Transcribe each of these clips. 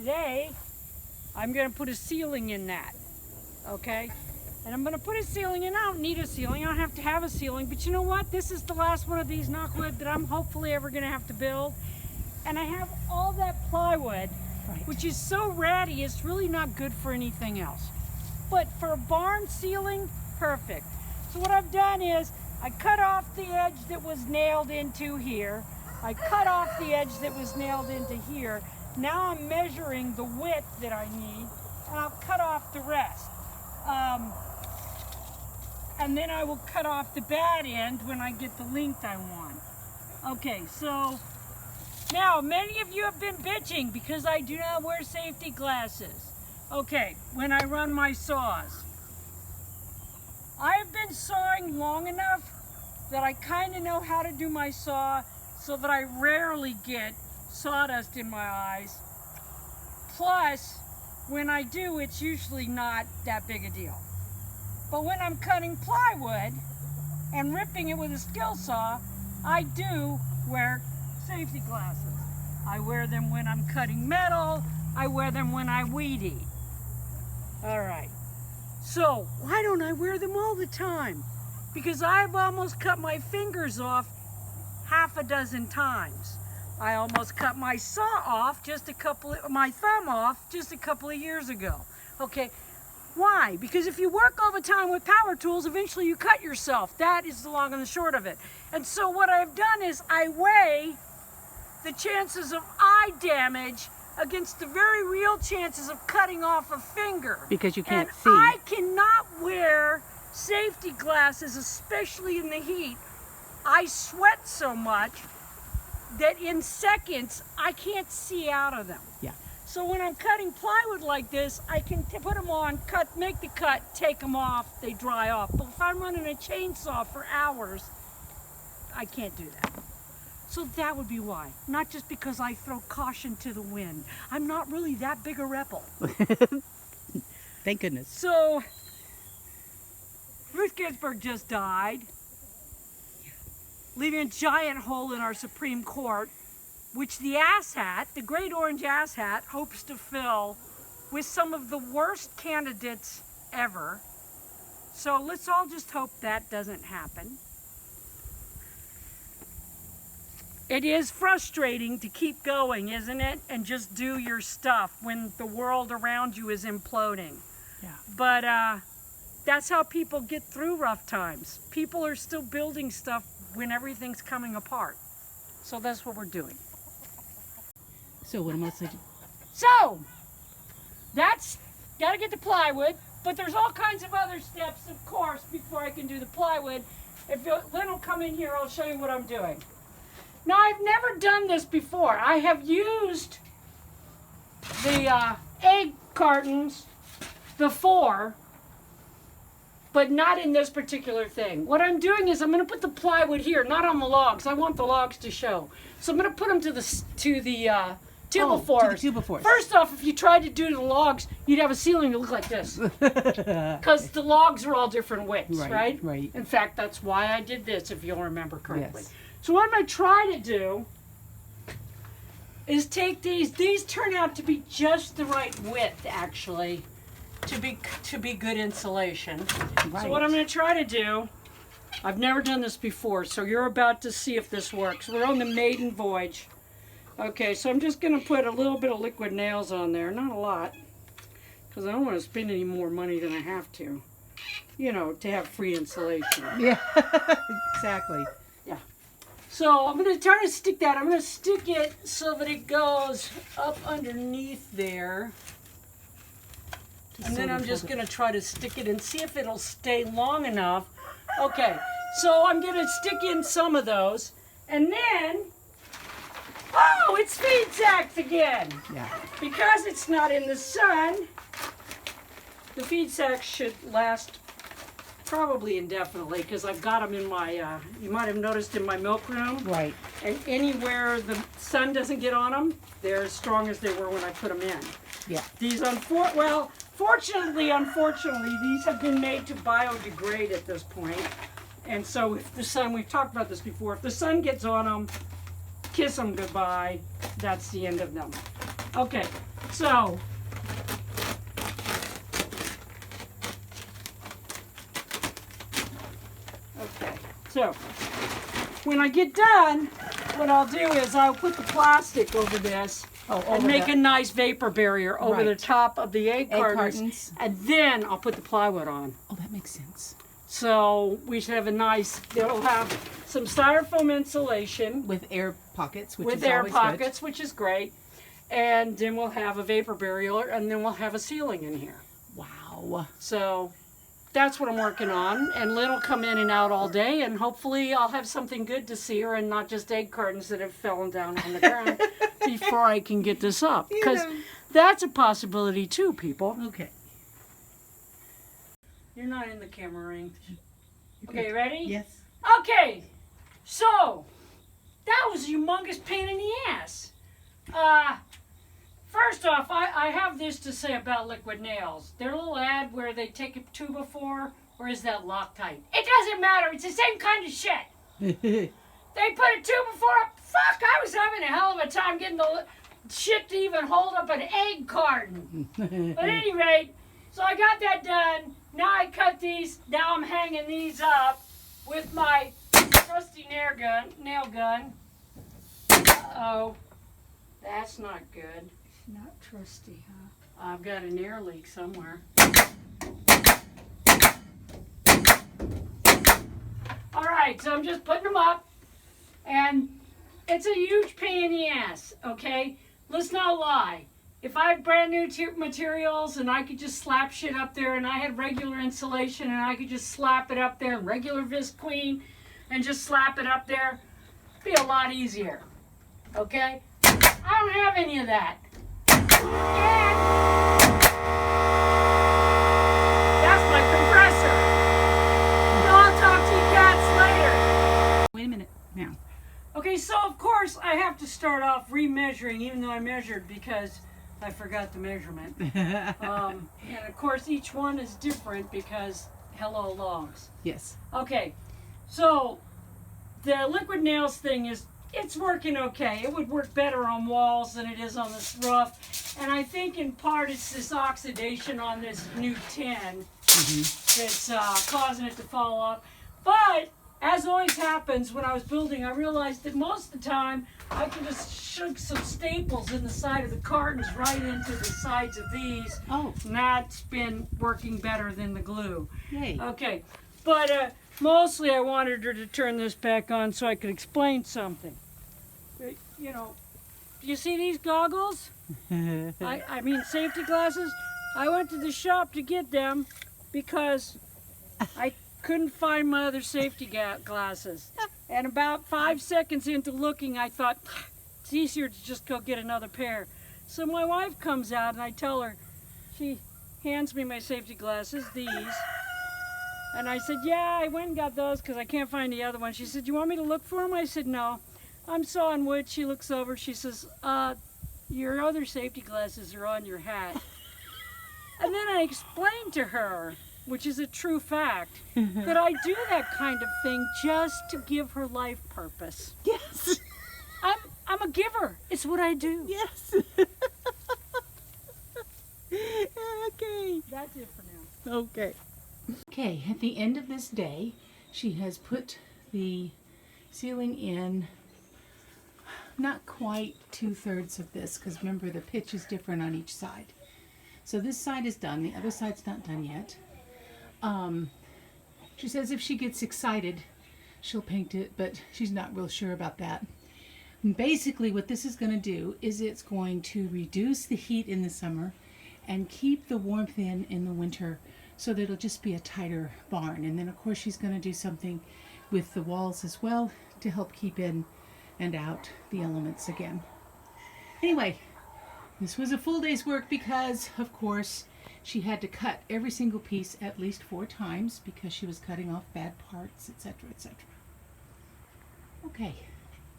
today I'm going to put a ceiling in that, okay? And I'm going to put a ceiling in. I don't need a ceiling. I don't have to have a ceiling. But you know what? This is the last one of these, knock wood, that I'm hopefully ever going to have to build. And I have all that plywood, which is so ratty, it's really not good for anything else. But for a barn ceiling, perfect. So what I've done is I cut off the edge that was nailed into here. I cut off the edge that was nailed into here. Now I'm measuring the width that I need, and I'll cut off the rest. And then I will cut off the bad end when I get the length I want. Okay, so now many of you have been bitching because I do not wear safety glasses. Okay, when I run my saws. I've been sawing long enough that I kind of know how to do my saw so that I rarely get sawdust in my eyes. Plus, when I do, it's usually not that big a deal. But when I'm cutting plywood and ripping it with a skill saw, I do wear safety glasses. I wear them when I'm cutting metal. I wear them when I weed eat. All right. So why don't I wear them all the time? Because I've almost cut my fingers off half a dozen times. I almost cut my saw off my thumb off just a couple of years ago. Okay, why? Because if you work all the time with power tools, eventually you cut yourself. That is the long and the short of it. And so what I've done is I weigh the chances of eye damage against the very real chances of cutting off a finger. Because you can't see. I cannot wear safety glasses, especially in the heat. I sweat so much that in seconds I can't see out of them. Yeah. So when I'm cutting plywood like this, I can put them on, make the cut, take them off, they dry off. But if I'm running a chainsaw for hours, I can't do that. So that would be why. Not just because I throw caution to the wind. I'm not really that big a rebel. Thank goodness. So, Ruth Ginsburg just died, leaving a giant hole in our Supreme Court, which the asshat, the great orange asshat, hopes to fill with some of the worst candidates ever. So let's all just hope that doesn't happen. It is frustrating to keep going, isn't it? And just do your stuff when the world around you is imploding. Yeah. But that's how people get through rough times. People are still building stuff when everything's coming apart. So that's what we're doing. So what am I saying? So, that's, gotta get the plywood, but there's all kinds of other steps, of course, before I can do the plywood. If Lynn will come in here, I'll show you what I'm doing. Now, I've never done this before. I have used the egg cartons before, but not in this particular thing. What I'm doing is I'm going to put the plywood here, not on the logs. I want the logs to show. So I'm going to put them to the tubophores. First off, if you tried to do the logs, you'd have a ceiling that looked like this. Because the logs are all different widths, right? Right. In fact, that's why I did this, if you'll remember correctly. Yes. So what I'm going to try to do is take these turn out to be just the right width, actually, to be good insulation. Right. So what I'm going to try to do, I've never done this before, so you're about to see if this works. We're on the maiden voyage. Okay, so I'm just going to put a little bit of liquid nails on there, not a lot, because I don't want to spend any more money than I have to, you know, to have free insulation. Yeah, exactly. Yeah. So I'm going to try to stick that. I'm going to stick it so that it goes up underneath there. And then I'm just going to try to stick it and see if it'll stay long enough. Okay, so I'm going to stick in some of those. And then, oh, it's feed sacks again. Yeah. Because it's not in the sun, the feed sacks should last probably indefinitely, because I've got them in my, you might have noticed, in my milk room. Right. And anywhere the sun doesn't get on them, they're as strong as they were when I put them in. Yeah. These, fortunately, these have been made to biodegrade at this point. And so if the sun, we've talked about this before, if the sun gets on them, kiss them goodbye, that's the end of them. Okay, So, okay, so when I get done, what I'll do is I'll put the plastic over this and make a nice vapor barrier over the top of the egg cartons, and then I'll put the plywood on. Oh, that makes sense. So we should have a nice, it'll have some styrofoam insulation. With air pockets, which with is air always pockets, which is great. And then we'll have a vapor barrier, and then we'll have a ceiling in here. good. Wow. So that's what I'm working on. And Lynn will come in and out all day, and hopefully I'll have something good to see her and not just egg cartons that have fallen down on the ground before I can get this up. Because that's a possibility too, people. Okay. You're not in the camera ring. Okay, ready? Yes. Okay, so that was a humongous pain in the ass. First off, I have this to say about liquid nails. Their little ad where they take a 2x4, or is that Loctite? It doesn't matter. It's the same kind of shit. They put a 2x4 up. Fuck, I was having a hell of a time getting the shit to even hold up an egg carton. But at any rate, so I got that done. Now I cut these. Now I'm hanging these up with my trusty nail gun. Uh-oh. That's not good. Not trusty, huh? I've got an air leak somewhere. All right, so I'm just putting them up, and it's a huge pain in the ass, okay? Let's not lie. If I had brand new materials and I could just slap shit up there, and I had regular insulation and I could just slap it up there, regular Visqueen, and just slap it up there, it'd be a lot easier, okay? I don't have any of that. And that's my compressor. So I'll talk to you cats later. Wait a minute now. Okay, so of course I have to start off remeasuring, even though I measured because I forgot the measurement. And of course each one is different because hello logs. Yes. Okay, so the liquid nails thing it's working okay. It would work better on walls than it is on this roof. And I think in part it's this oxidation on this new tin that's causing it to fall off. But as always happens when I was building, I realized that most of the time I can just shove some staples in the side of the cartons right into the sides of these. Oh. And that's been working better than the glue. Yay. Okay, but mostly I wanted her to turn this back on so I could explain something. You know, do you see these goggles? I mean safety glasses? I went to the shop to get them because I couldn't find my other safety glasses. And about 5 seconds into looking, I thought, it's easier to just go get another pair. So my wife comes out and I tell her, she hands me my safety glasses, these. And I said, yeah, I went and got those because I can't find the other one. She said, you want me to look for them? I said, no. I'm sawing wood. She looks over. She says, your other safety glasses are on your hat. And then I explained to her, which is a true fact, that I do that kind of thing just to give her life purpose. Yes. I'm a giver. It's what I do. Yes. Okay. That's it for now. Okay. Okay, at the end of this day, she has put the ceiling in not quite 2/3 of this, because remember the pitch is different on each side. So this side is done, the other side's not done yet. She says if she gets excited, she'll paint it, but she's not real sure about that. And basically what this is going to do is it's going to reduce the heat in the summer and keep the warmth in the winter, so that it'll just be a tighter barn. And then of course she's going to do something with the walls as well to help keep in and out the elements again. Anyway, this was a full day's work because of course she had to cut every single piece at least 4 times because she was cutting off bad parts, etc., etc. Okay,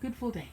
good full day.